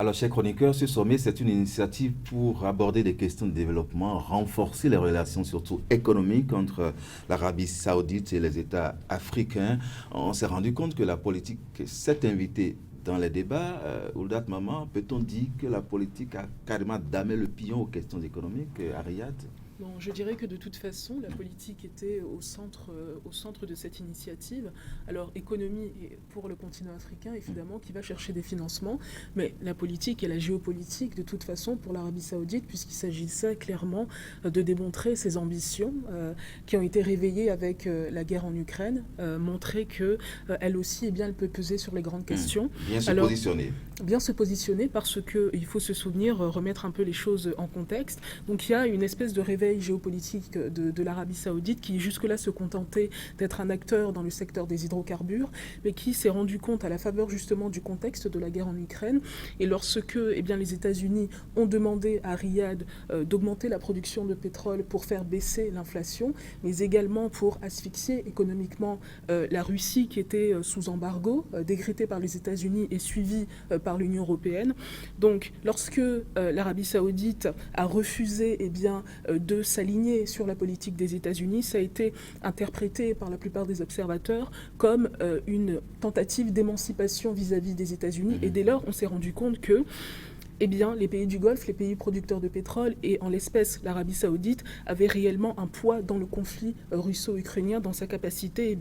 Alors, chers chroniqueurs, ce sommet, c'est une initiative pour aborder des questions de développement, renforcer les relations, surtout économiques, entre l'Arabie saoudite et les États africains. On s'est rendu compte que la politique s'est invitée dans les débats. Ouldat Maman, peut-on dire que la politique a carrément damé le pion aux questions économiques à Riyad? Non, je dirais que de toute façon, la politique était au centre de cette initiative. Alors, économie pour le continent africain, évidemment, qui va chercher des financements, mais la politique et la géopolitique, de toute façon, pour l'Arabie saoudite, puisqu'il s'agissait clairement de démontrer ses ambitions, qui ont été réveillées avec la guerre en Ukraine, montrer qu'elle aussi, eh bien, elle peut peser sur les grandes questions. Bien se positionner. Bien se positionner parce qu'il faut se souvenir, remettre un peu les choses en contexte. Donc il y a une espèce de réveil géopolitique de l'Arabie saoudite qui jusque-là se contentait d'être un acteur dans le secteur des hydrocarbures, mais qui s'est rendu compte à la faveur justement du contexte de la guerre en Ukraine. Et lorsque les États-Unis ont demandé à Riyad d'augmenter la production de pétrole pour faire baisser l'inflation, mais également pour asphyxier économiquement la Russie qui était sous embargo, décrété par les États-Unis et suivi par l'Union européenne. Donc, lorsque l'Arabie saoudite a refusé de s'aligner sur la politique des États-Unis, ça a été interprété par la plupart des observateurs comme une tentative d'émancipation vis-à-vis des États-Unis. Et dès lors, on s'est rendu compte que les pays du Golfe, les pays producteurs de pétrole, et en l'espèce l'Arabie saoudite, avaient réellement un poids dans le conflit russo-ukrainien, dans sa capacité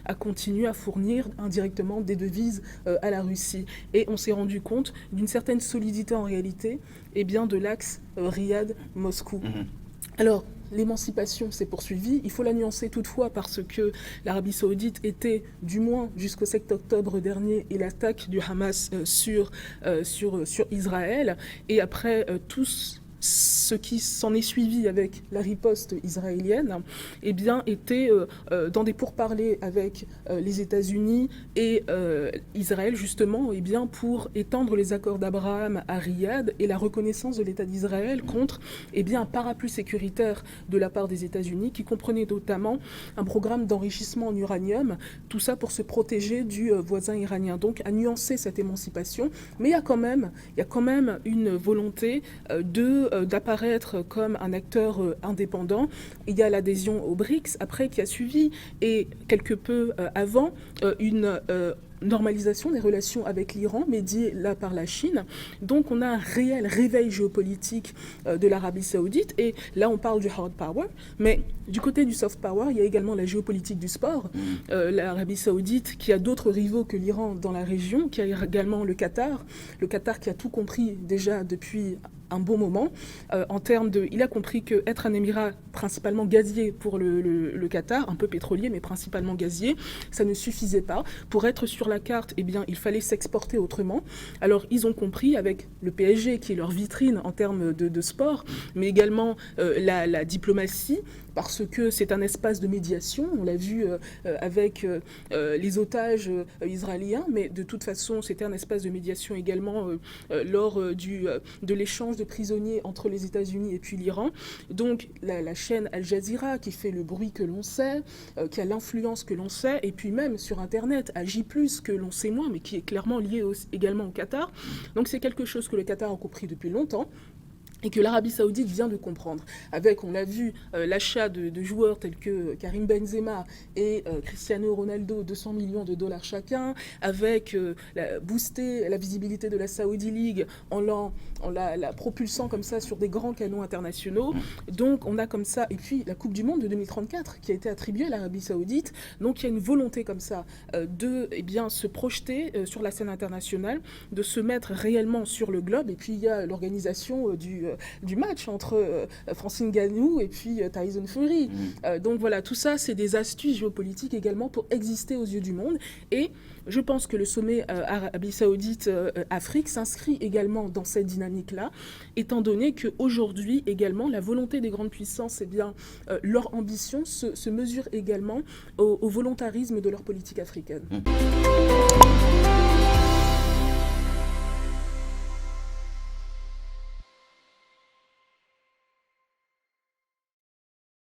à continuer à fournir indirectement des devises à la Russie. Et on s'est rendu compte d'une certaine solidité en réalité de l'axe Riyad-Moscou. Alors, l'émancipation s'est poursuivie. Il faut la nuancer toutefois parce que l'Arabie saoudite était, du moins jusqu'au 7 octobre dernier, et l'attaque du Hamas sur Israël. Et après ce qui s'en est suivi avec la riposte israélienne, était dans des pourparlers avec les États-Unis et Israël, justement, pour étendre les accords d'Abraham à Riyad et la reconnaissance de l'État d'Israël contre un parapluie sécuritaire de la part des États-Unis qui comprenait notamment un programme d'enrichissement en uranium, tout ça pour se protéger du voisin iranien. Donc, à nuancer cette émancipation, mais il y a quand même une volonté d'apparaître comme un acteur indépendant. Il y a l'adhésion aux BRICS, après, qui a suivi, et quelque peu avant, une normalisation des relations avec l'Iran, médiée là par la Chine. Donc on a un réel réveil géopolitique de l'Arabie saoudite, et là on parle du hard power, mais du côté du soft power, il y a également la géopolitique du sport. L'Arabie saoudite, qui a d'autres rivaux que l'Iran dans la région, qui a également le Qatar qui a tout compris déjà depuis un bon moment. Il a compris qu'être un émirat principalement gazier pour le Qatar, un peu pétrolier mais principalement gazier, ça ne suffisait pas. Pour être sur la carte, il fallait s'exporter autrement. Alors ils ont compris, avec le PSG qui est leur vitrine en termes de sport, mais également la diplomatie, parce que c'est un espace de médiation. On l'a vu avec les otages israéliens, mais de toute façon, c'était un espace de médiation également lors de l'échange de prisonniers entre les États-Unis et puis l'Iran. Donc la chaîne Al Jazeera, qui fait le bruit que l'on sait, qui a l'influence que l'on sait, et puis même sur Internet, agit plus que l'on sait moins, mais qui est clairement lié également au Qatar. Donc c'est quelque chose que le Qatar a compris depuis longtemps, et que l'Arabie saoudite vient de comprendre. Avec, on l'a vu, l'achat de joueurs tels que Karim Benzema et Cristiano Ronaldo, 200 millions de dollars chacun, avec booster la visibilité de la Saudi League en la propulsant comme ça sur des grands canaux internationaux. Donc on a comme ça, et puis la Coupe du Monde de 2034 qui a été attribuée à l'Arabie saoudite. Donc il y a une volonté comme ça de se projeter sur la scène internationale, de se mettre réellement sur le globe. Et puis il y a l'organisation du match entre Francine Ngannou et puis Tyson Fury. Donc voilà, tout ça, c'est des astuces géopolitiques également pour exister aux yeux du monde. Et je pense que le sommet Arabie Saoudite-Afrique s'inscrit également dans cette dynamique-là, étant donné qu'aujourd'hui également, la volonté des grandes puissances, leur ambition se mesure également au volontarisme de leur politique africaine.